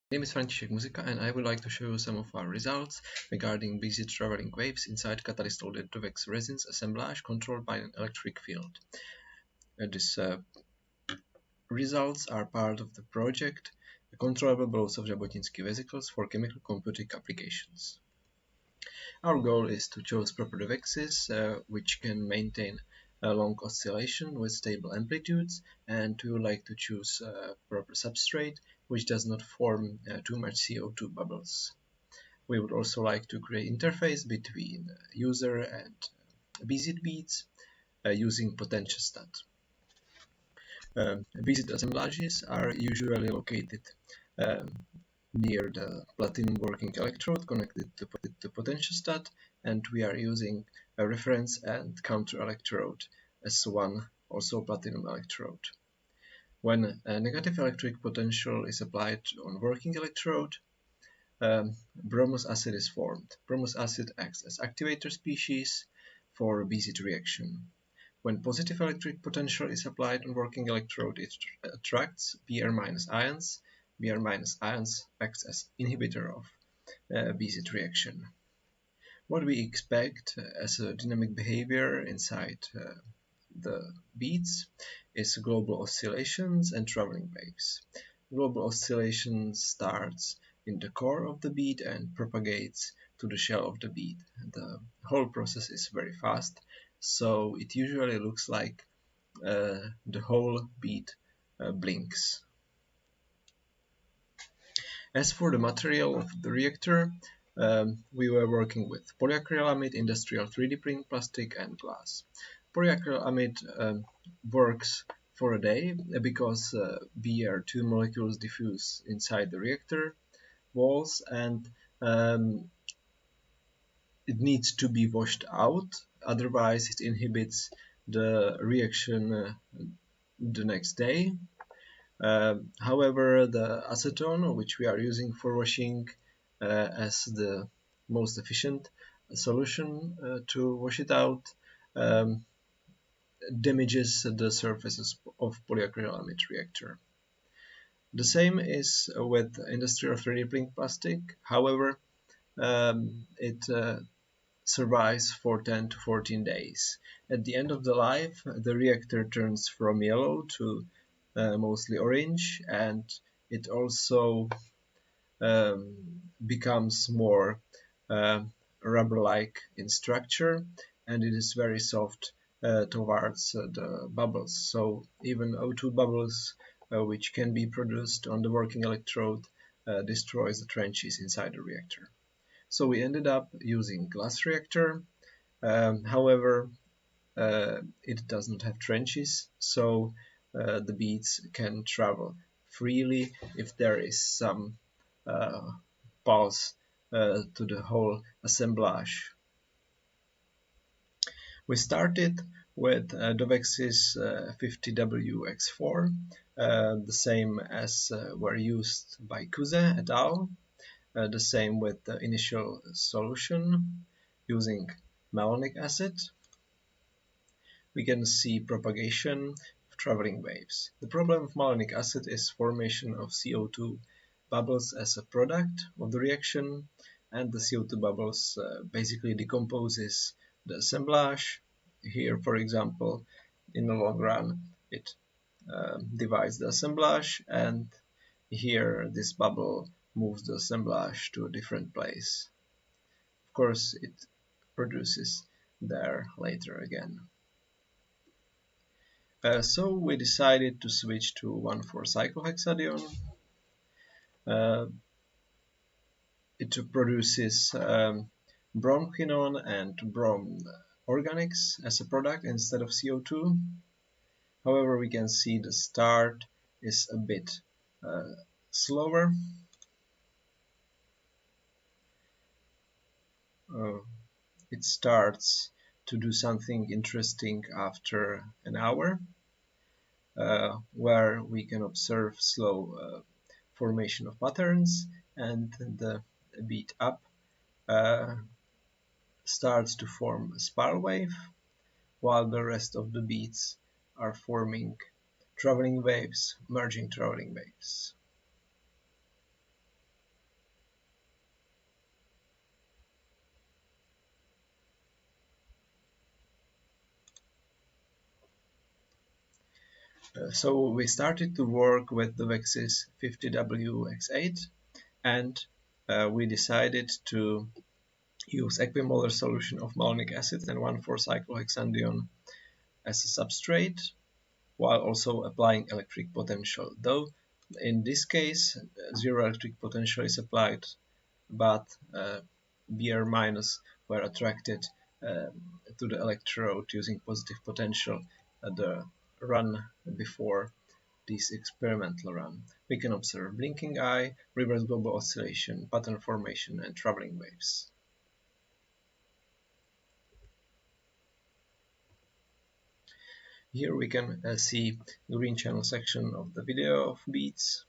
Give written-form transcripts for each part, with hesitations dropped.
My name is František Muzika and I would like to show you some of our results regarding busy traveling waves inside catalyst-loaded Dovex resins assemblage controlled by an electric field. These results are part of the project Controllable Belousov-Zhabotinsky vesicles for chemical computing applications. Our goal is to choose proper Dovexes which can maintain a long oscillation with stable amplitudes, and we would like to choose a proper substrate which does not form too much CO2 bubbles. We would also like to create interface between user and BZ beads using potentiostat. BZ assemblages are usually located near the platinum working electrode connected to potentiostat, and we are using a reference and counter electrode as one also platinum electrode. When a negative electric potential is applied on working electrode, bromous acid is formed. Bromous acid acts as activator species for BZ reaction. When positive electric potential is applied on working electrode, it attracts Br- ions. Br- ions acts as inhibitor of BZ reaction. What we expect as a dynamic behavior inside the beads is global oscillations and traveling waves. Global oscillation starts in the core of the bead and propagates to the shell of the bead. The whole process is very fast, so it usually looks like the whole bead blinks. As for the material of the reactor, we were working with polyacrylamide, industrial 3D print plastic, and glass. Polyacrylamide works for a day because Br2 molecules diffuse inside the reactor walls, and it needs to be washed out, otherwise it inhibits the reaction the next day. However, the acetone, which we are using for washing as the most efficient solution to wash it out, damages the surfaces of polyacrylamide reactor. The same is with industrial 3D print plastic. However, it survives for 10 to 14 days. At the end of the life, the reactor turns from yellow to mostly orange, and it also becomes more rubber-like in structure, and it is very soft towards the bubbles. So even O2 bubbles, which can be produced on the working electrode, destroys the trenches inside the reactor. So we ended up using glass reactor. However, it does not have trenches, so the beads can travel freely if there is some pulse to the whole assemblage. We started with Dovex's 50WX4, the same as were used by Kuze et al. The same with the initial solution using malonic acid. We can see propagation of traveling waves. The problem of malonic acid is formation of CO2 bubbles as a product of the reaction, and the CO2 bubbles basically decomposes the assemblage. Here, for example, in the long run, it divides the assemblage, and here this bubble moves the assemblage to a different place. Of course, it produces there later again. So we decided to switch to 1,4-cyclohexadione. It produces bromquinone and brom organics as a product instead of CO2. However, we can see the start is a bit slower. It starts to do something interesting after an hour, where we can observe slow formation of patterns, and the beat up starts to form a spiral wave, while the rest of the beats are forming traveling waves, merging traveling waves. So we started to work with the Vexis 50WX8, and we decided to use equimolar solution of malonic acid and 1,4-cyclohexandione as a substrate, while also applying electric potential. Though in this case, zero electric potential is applied, but Br minus were attracted to the electrode using positive potential at the run before this experimental run. We can observe blinking eye, reverse global oscillation, pattern formation, and traveling waves. Here we can see green channel section of the video of beats,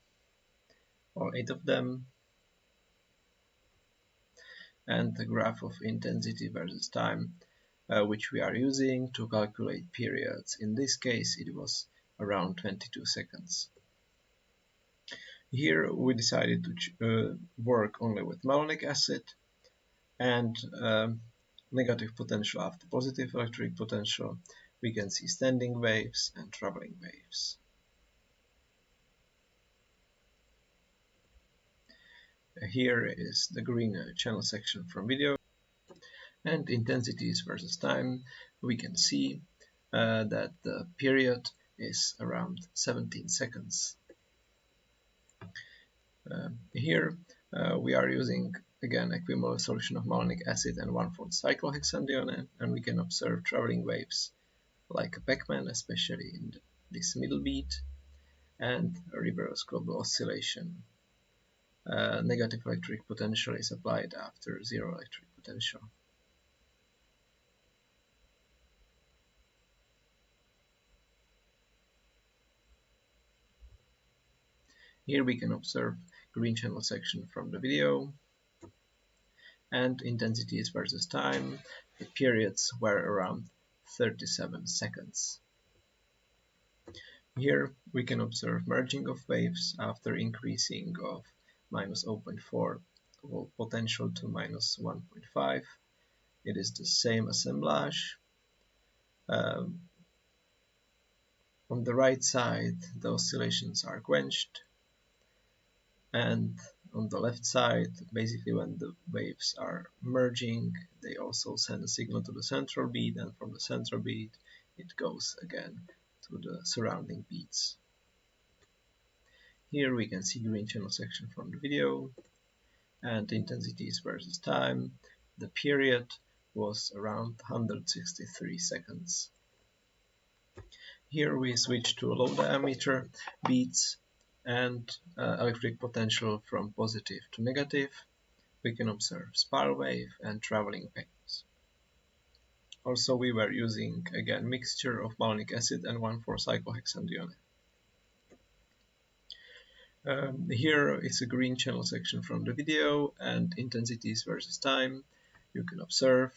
all 8 of them, and the graph of intensity versus time, which we are using to calculate periods. In this case, it was around 22 seconds. Here we decided to work only with malonic acid and negative potential after positive electric potential. We can see standing waves and traveling waves. Here is the green channel section from video, and intensities versus time. We can see that the period is around 17 seconds. Here we are using again equimolar solution of malonic acid and 1,4-cyclohexandione, and we can observe traveling waves like a Pac-Man, especially in this middle beat, and a reverse global oscillation. Negative electric potential is applied after zero electric potential. Here we can observe green channel section from the video, and intensities versus time. The periods were around 37 seconds. Here we can observe merging of waves after increasing of minus 0.4 volt potential to minus 1.5. It is the same assemblage. On the right side, the oscillations are quenched, and on the left side, basically when the waves are merging, they also send a signal to the central beat, and from the central beat it goes again to the surrounding beats. Here we can see green channel section from the video, and intensities versus time. The period was around 163 seconds. Here we switch to low diameter beats and electric potential from positive to negative. We can observe spiral wave and traveling waves. Also, we were using again mixture of malonic acid and 1,4-cyclohexandione. Here is a green channel section from the video, and intensities versus time. You can observe,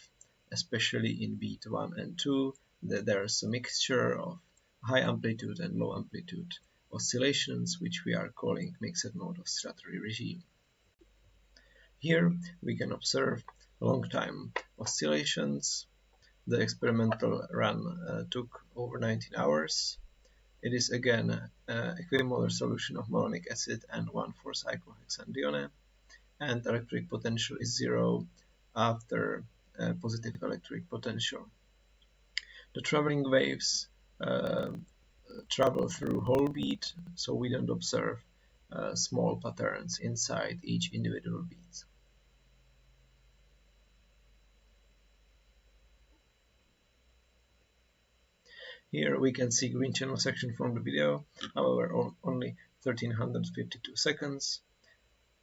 especially in beat 1 and 2, that there's a mixture of high amplitude and low amplitude oscillations, which we are calling mixed mode oscillatory regime. Here we can observe long time oscillations. The experimental run took over 19 hours. It is again equimolar solution of malonic acid and 1,4-cyclohexandione, and electric potential is zero after positive electric potential. The traveling waves travel through whole beat, so we don't observe small patterns inside each individual beat. Here we can see green channel section from the video, however only 1352 seconds,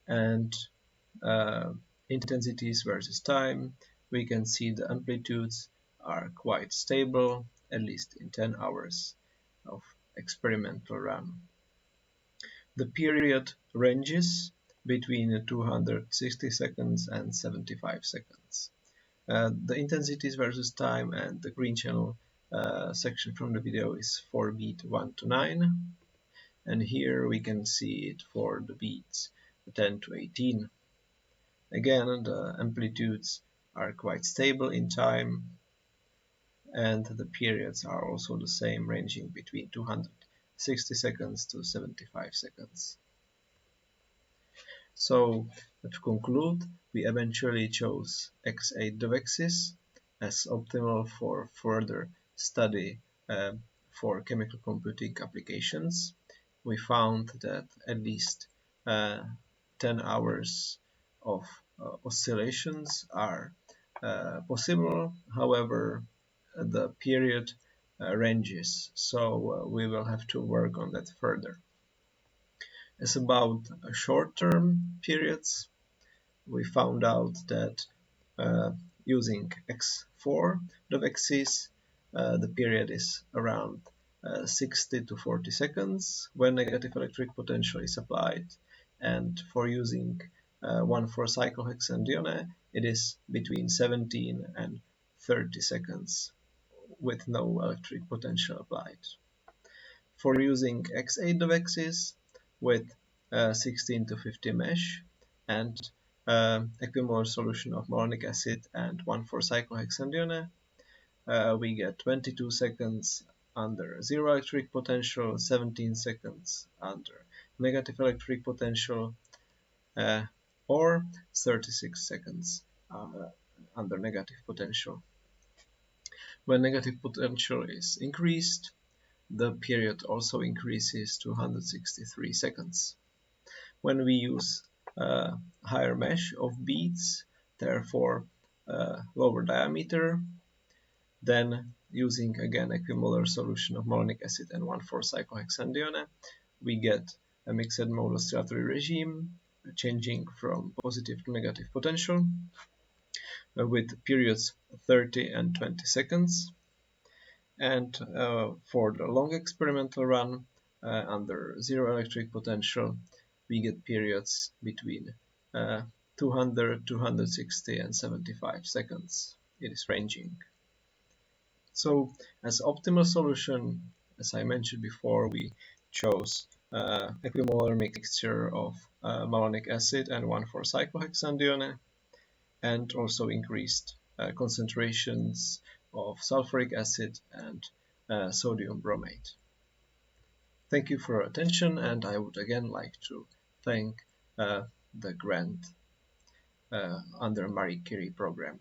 and intensities versus time. We can see the amplitudes are quite stable, at least in 10 hours of experimental run. The period ranges between 260 seconds and 75 seconds. The intensities versus time and the green channel section from the video is for beat 1 to 9, and here we can see it for the beats 10 to 18. Again, the amplitudes are quite stable in time, and the periods are also the same, ranging between 260 60 seconds to 75 seconds. So to conclude, we eventually chose X8-Dovexis as optimal for further study for chemical computing applications. We found that at least 10 hours of oscillations are possible. However, the period ranges, so we will have to work on that further. As about short-term periods, we found out that using X4 Dovexis, the period is around 60 to 40 seconds when negative electric potential is applied, and for using 1,4-cyclohexanedione, it is between 17 and 30 seconds with no electric potential applied. For using X8-Dovexis with 16 to 50 mesh and equimolar solution of malonic acid and 1,4-cyclohexanedione, we get 22 seconds under zero electric potential, 17 seconds under negative electric potential, or 36 seconds under negative potential. When negative potential is increased, the period also increases to 163 seconds. When we use higher mesh of beads, therefore lower diameter, then using again equimolar solution of malonic acid and 1,4-cyclohexanedione, we get a mixed mode oscillatory regime changing from positive to negative potential with periods 30 and 20 seconds. And for the long experimental run under zero electric potential, we get periods between 200, 260 and 75 seconds. It is ranging. So as optimal solution, as I mentioned before, we chose equimolar mixture of malonic acid and 1,4-cyclohexanedione, and also increased concentrations of sulfuric acid and sodium bromate. Thank you for your attention, and I would again like to thank the grant under Marie Curie program.